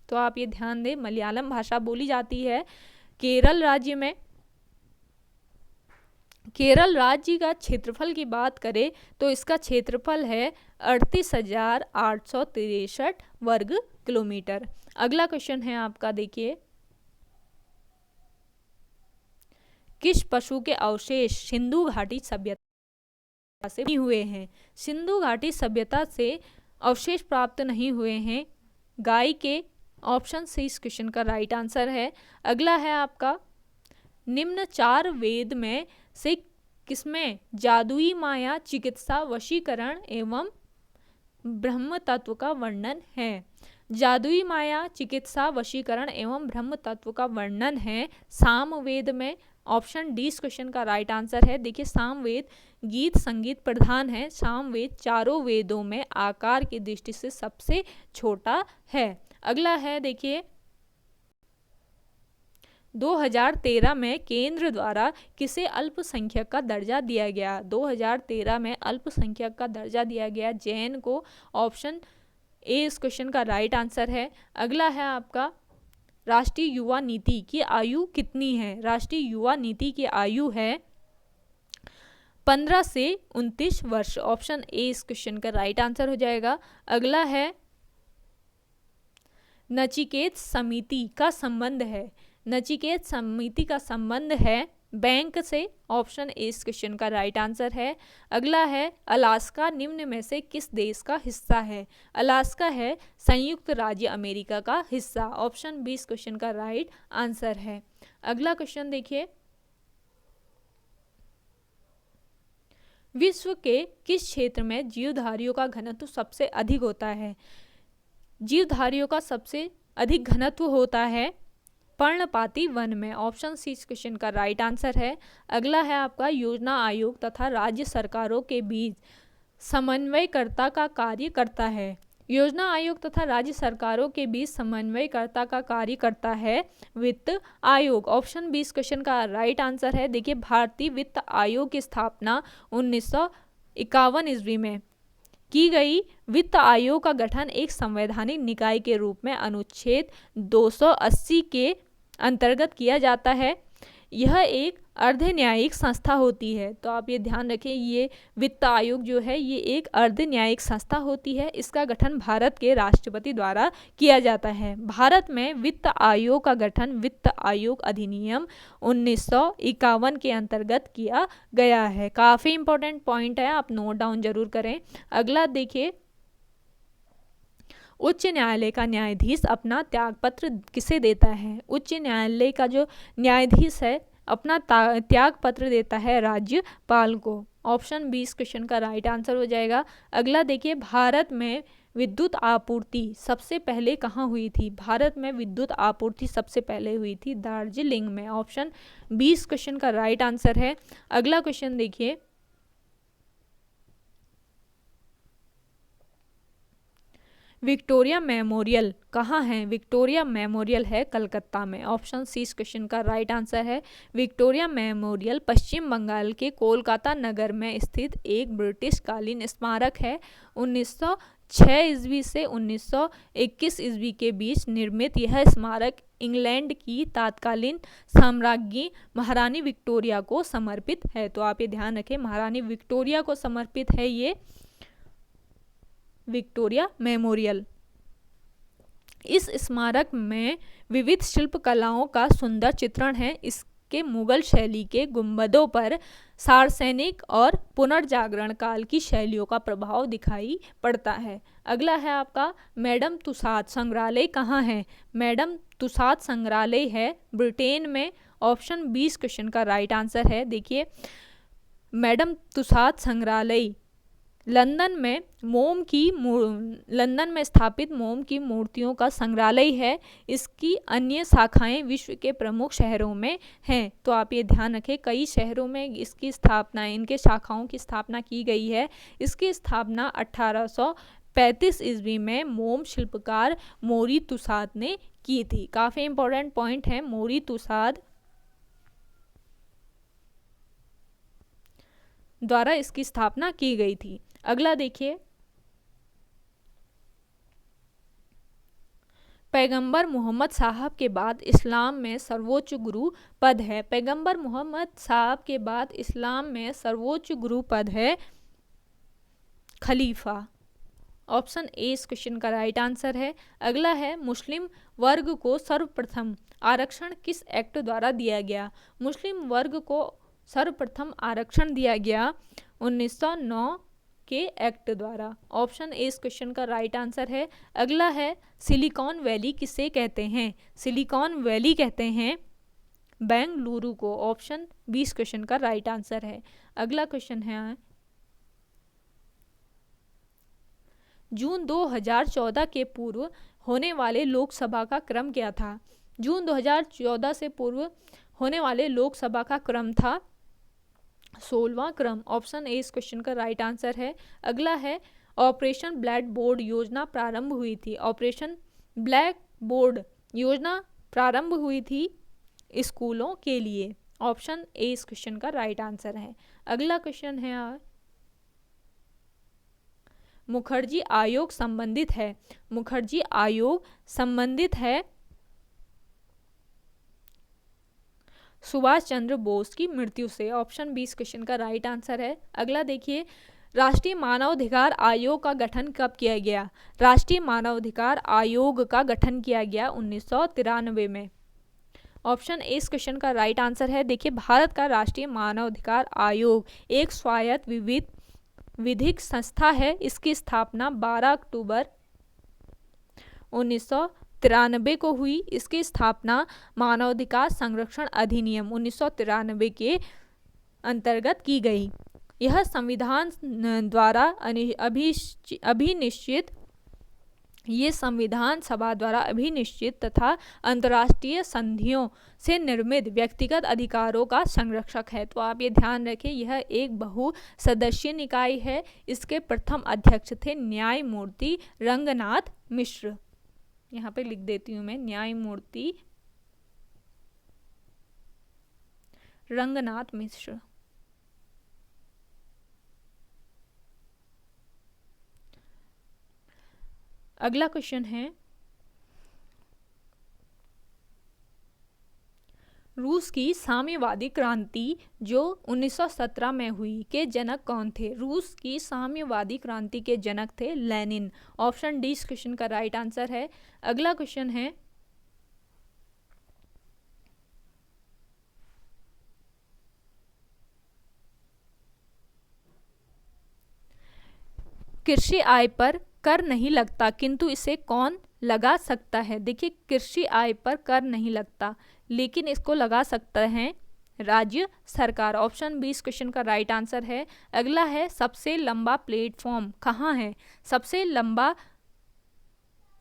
तो आप ये ध्यान दें, मलयालम भाषा बोली जाती है केरल राज्य में। केरल राज्य का क्षेत्रफल की बात करें तो इसका क्षेत्रफल है 38,863 वर्ग किलोमीटर। अगला क्वेश्चन है आपका, देखिए, किस पशु के अवशेष सिंधु घाटी सभ्यता से नहीं हुए हैं? सिंधु घाटी सभ्यता से अवशेष प्राप्त नहीं हुए हैं गाय के। ऑप्शन सी इस क्वेश्चन का राइट आंसर है। अगला है आपका, निम्न 4 वेद में से किसमें जादुई माया, चिकित्सा, वशीकरण एवं ब्रह्म तत्व का वर्णन है? जादुई माया, चिकित्सा, वशीकरण एवं ब्रह्म तत्व का वर्णन है सामवेद में। ऑप्शन डी इस क्वेश्चन का राइट आंसर है। देखिए, सामवेद गीत संगीत प्रधान है। सामवेद चारों वेदों में आकार की दृष्टि से सबसे छोटा है। अगला है, देखिए, 2013 में केंद्र द्वारा किसे अल्पसंख्यक का दर्जा दिया गया? 2013 में अल्पसंख्यक का दर्जा दिया गया जैन को। ऑप्शन ए इस क्वेश्चन का राइट आंसर है। अगला है आपका, राष्ट्रीय युवा नीति की आयु कितनी है? राष्ट्रीय युवा नीति की आयु है 15 से 29 वर्ष। ऑप्शन ए इस क्वेश्चन का राइट आंसर हो जाएगा। अगला है, नचिकेत समिति का संबंध है। नचिकेत समिति का संबंध है बैंक से। ऑप्शन ए इस क्वेश्चन का राइट आंसर है। अगला है, अलास्का निम्न में से किस देश का हिस्सा है? अलास्का है संयुक्त राज्य अमेरिका का हिस्सा। ऑप्शन बी इस क्वेश्चन का राइट आंसर है। अगला क्वेश्चन देखिए, विश्व के किस क्षेत्र में जीवधारियों का घनत्व सबसे अधिक होता है? जीवधारियों का सबसे अधिक घनत्व होता है पर्णपाती वन में। ऑप्शन सी इस क्वेश्चन का राइट आंसर है। अगला है आपका, योजना आयोग तथा राज्य सरकारों के बीच समन्वयकर्ता का कार्य करता है। योजना आयोग तथा राज्य सरकारों के बीच समन्वयकर्ता का कार्य करता है वित्त आयोग। ऑप्शन बी इस क्वेश्चन का राइट आंसर है। देखिए, भारतीय वित्त आयोग की स्थापना 1951 ईस्वी में की गई। वित्त आयोग का गठन एक संवैधानिक निकाय के रूप में अनुच्छेद 280 के अंतर्गत किया जाता है। यह एक अर्ध न्यायिक संस्था होती है, तो आप ये ध्यान रखें, ये वित्त आयोग जो है ये एक अर्ध न्यायिक संस्था होती है। इसका गठन भारत के राष्ट्रपति द्वारा किया जाता है। भारत में वित्त आयोग का गठन वित्त आयोग अधिनियम 1951 के अंतर्गत किया गया है। काफ़ी इंपॉर्टेंट पॉइंट है, आप नोट डाउन जरूर करें। अगला देखिए, उच्च न्यायालय का न्यायाधीश अपना त्यागपत्र किसे देता है? उच्च न्यायालय का जो न्यायाधीश है अपना त्यागपत्र देता है राज्यपाल को। ऑप्शन बी इस क्वेश्चन का राइट आंसर हो जाएगा। अगला देखिए, भारत में विद्युत आपूर्ति सबसे पहले कहाँ हुई थी? भारत में विद्युत आपूर्ति सबसे पहले हुई थी दार्जिलिंग में। ऑप्शन बी इस क्वेश्चन का राइट आंसर है। अगला क्वेश्चन देखिए, विक्टोरिया मेमोरियल कहाँ है? विक्टोरिया मेमोरियल है कलकत्ता में। ऑप्शन सी इस क्वेश्चन का राइट आंसर है। विक्टोरिया मेमोरियल पश्चिम बंगाल के कोलकाता नगर में स्थित एक ब्रिटिश कालीन स्मारक है। 1906 ईस्वी से 1921 ईस्वी के बीच निर्मित यह स्मारक इंग्लैंड की तत्कालीन साम्राज्ञी महारानी विक्टोरिया को समर्पित है। तो आप ये ध्यान रखें, महारानी विक्टोरिया को समर्पित है ये विक्टोरिया मेमोरियल। इस स्मारक में विविध शिल्प कलाओं का सुंदर चित्रण है। इसके मुगल शैली के गुंबदों पर सार्वजनिक और पुनर्जागरण काल की शैलियों का प्रभाव दिखाई पड़ता है। अगला है आपका, मैडम तुसाद संग्रहालय कहाँ है? मैडम तुसाद संग्रहालय है ब्रिटेन में। ऑप्शन 20 क्वेश्चन का राइट आंसर है। देखिए, मैडम तुसाद संग्रहालय लंदन में स्थापित मोम की मूर्तियों का संग्रहालय है। इसकी अन्य शाखाएं विश्व के प्रमुख शहरों में हैं। तो आप ये ध्यान रखें, कई शहरों में इनके शाखाओं की स्थापना की गई है। इसकी स्थापना 1835 ईस्वी में मोम शिल्पकार मोरी तुसाद ने की थी। काफी इंपॉर्टेंट पॉइंट है, मोरी तुसाद द्वारा इसकी स्थापना की गई थी। अगला देखिए, पैगंबर मोहम्मद साहब के बाद इस्लाम में सर्वोच्च गुरु पद है। पैगंबर मोहम्मद साहब के बाद इस्लाम में सर्वोच्च गुरु पद है खलीफा। ऑप्शन ए इस क्वेश्चन का राइट आंसर है। अगला है, मुस्लिम वर्ग को सर्वप्रथम आरक्षण किस एक्ट द्वारा दिया गया? मुस्लिम वर्ग को सर्वप्रथम आरक्षण दिया गया 1909 के एक्ट द्वारा। ऑप्शन ए इस क्वेश्चन का राइट आंसर है। अगला है, सिलिकॉन वैली किसे कहते हैं? सिलिकॉन वैली कहते हैं बेंगलुरु को। ऑप्शन बी इस क्वेश्चन का राइट आंसर है। अगला क्वेश्चन है, जून 2014 के पूर्व होने वाले लोकसभा का क्रम क्या था? जून 2014 से पूर्व होने वाले लोकसभा का क्रम था 16वां क्रम। ऑप्शन ए इस क्वेश्चन का राइट आंसर है। अगला है, ऑपरेशन ब्लैक बोर्ड योजना प्रारंभ हुई थी। ऑपरेशन ब्लैक बोर्ड योजना प्रारंभ हुई थी स्कूलों के लिए। ऑप्शन ए इस क्वेश्चन का राइट आंसर है। अगला क्वेश्चन है, मुखर्जी आयोग संबंधित है। मुखर्जी आयोग संबंधित है सुभाष चंद्र बोस की मृत्यु से। ऑप्शन बी इस क्वेश्चन का राइट आंसर है। अगला देखिए, राष्ट्रीय मानवाधिकार आयोग का गठन कब किया गया? राष्ट्रीय मानवाधिकार आयोग का गठन किया गया 1993 में। ऑप्शन ए इस क्वेश्चन का राइट आंसर है। देखिए, भारत का राष्ट्रीय मानवाधिकार आयोग एक स्वायत्त विधिक संस्था है। इसकी स्थापना 12 अक्टूबर 1993 को हुई। इसकी स्थापना मानवाधिकार संरक्षण अधिनियम 1993 के अंतर्गत की गई। यह संविधान द्वारा अभिनिश्चित ये संविधान सभा द्वारा अभिनिश्चित तथा अंतर्राष्ट्रीय संधियों से निर्मित व्यक्तिगत अधिकारों का संरक्षक है। तो आप ये ध्यान रखें, यह एक बहुसदस्यीय निकाय है। इसके प्रथम अध्यक्ष थे न्यायमूर्ति रंगनाथ मिश्र। यहाँ पे लिख देती हूँ मैं, न्यायमूर्ति रंगनाथ मिश्र। अगला क्वेश्चन है, रूस की साम्यवादी क्रांति जो 1917 में हुई के जनक कौन थे? रूस की साम्यवादी क्रांति के जनक थे लेनिन। ऑप्शन डी इस क्वेश्चन का राइट आंसर है। अगला क्वेश्चन है, कृषि आय पर कर नहीं लगता किंतु इसे कौन लगा सकता है? देखिए, कृषि आय पर कर नहीं लगता लेकिन इसको लगा सकता है राज्य सरकार। ऑप्शन बी इस क्वेश्चन का राइट आंसर है। अगला है, सबसे लंबा प्लेटफॉर्म कहाँ है? सबसे लंबा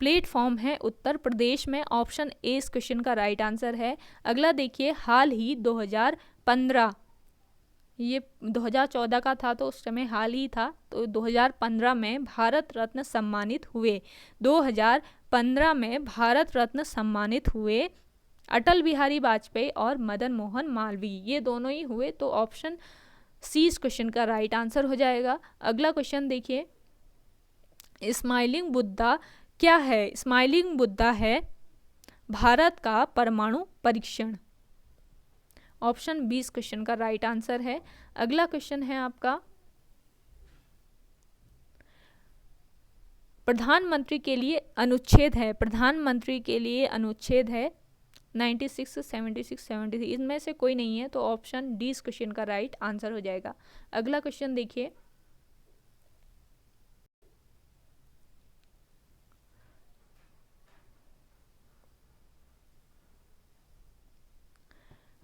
प्लेटफॉर्म है उत्तर प्रदेश में। ऑप्शन ए इस क्वेश्चन का राइट आंसर है। अगला देखिए, हाल ही 2015, ये 2014 का था तो उस समय हाल ही था, तो 2015 में भारत रत्न सम्मानित हुए। 2015 में भारत रत्न सम्मानित हुए अटल बिहारी वाजपेयी और मदन मोहन मालवीय, ये दोनों ही हुए। तो ऑप्शन सी इस क्वेश्चन का राइट आंसर हो जाएगा। अगला क्वेश्चन देखिए, स्माइलिंग बुद्धा क्या है? स्माइलिंग बुद्धा है भारत का परमाणु परीक्षण। ऑप्शन बी इस क्वेश्चन का राइट आंसर है। अगला क्वेश्चन है आपका, प्रधानमंत्री के लिए अनुच्छेद है। प्रधानमंत्री के लिए अनुच्छेद है 96, 76, 73, इनमें से कोई नहीं है तो ऑप्शन डी इस क्वेश्चन का राइट आंसर हो जाएगा। अगला क्वेश्चन देखिए,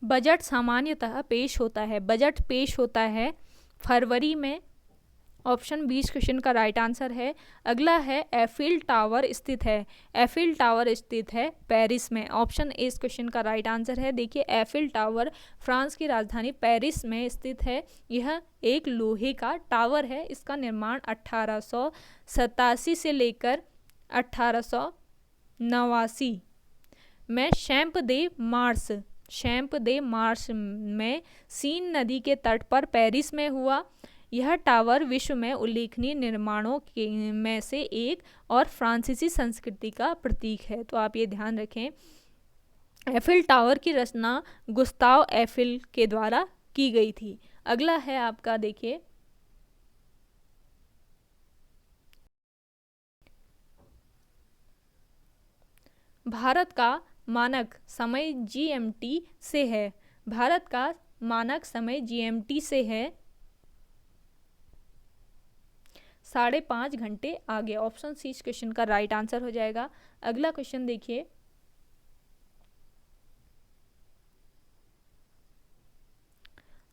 बजट सामान्यतः पेश होता है। बजट पेश होता है फरवरी में ऑप्शन 20 क्वेश्चन का राइट आंसर है। अगला है एफिल टावर स्थित है, एफिल टावर स्थित है पेरिस में। ऑप्शन ए इस क्वेश्चन का राइट आंसर है। देखिए एफिल टावर फ्रांस की राजधानी पेरिस में स्थित है। यह एक लोहे का टावर है। इसका निर्माण 1887 से लेकर 1889 में शैम्प दे मार्स में सीन नदी के तट पर पेरिस में हुआ। यह टावर विश्व में उल्लेखनीय निर्माणों में से एक और फ्रांसीसी संस्कृति का प्रतीक है। तो आप ये ध्यान रखें, एफिल टावर की रचना गुस्ताव एफिल के द्वारा की गई थी। अगला है आपका, देखिए भारत का मानक समय GMT से है। भारत का मानक समय GMT से है 5.5 घंटे आगे। ऑप्शन सी इस क्वेश्चन का राइट आंसर हो जाएगा। अगला क्वेश्चन देखिए,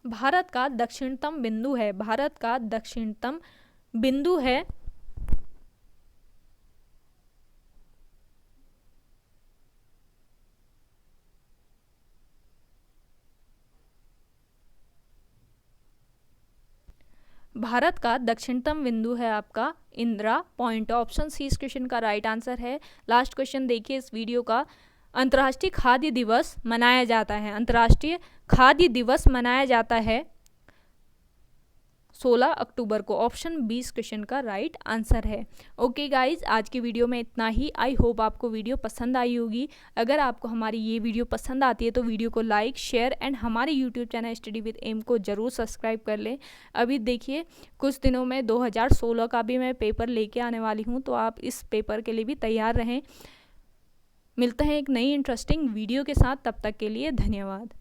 भारत का दक्षिणतम बिंदु है, भारत का दक्षिणतम बिंदु है भारत का दक्षिणतम बिंदु है आपका इंदिरा पॉइंट। ऑप्शन सी इस क्वेश्चन का राइट आंसर है। लास्ट क्वेश्चन देखिए इस वीडियो का, अंतर्राष्ट्रीय खाद्य दिवस मनाया जाता है, अंतर्राष्ट्रीय खाद्य दिवस मनाया जाता है 16 अक्टूबर को। ऑप्शन 20 क्वेश्चन का राइट आंसर है। ओके गाइज, आज की वीडियो में इतना ही। आई होप आपको वीडियो पसंद आई होगी। अगर आपको हमारी ये वीडियो पसंद आती है तो वीडियो को लाइक, शेयर एंड हमारे YouTube channel study with M को ज़रूर सब्सक्राइब कर लें। अभी देखिए कुछ दिनों में 2016 का भी मैं पेपर लेके आने वाली हूँ, तो आप इस पेपर के लिए भी तैयार रहें। मिलते हैं एक नई इंटरेस्टिंग वीडियो के साथ, तब तक के लिए धन्यवाद।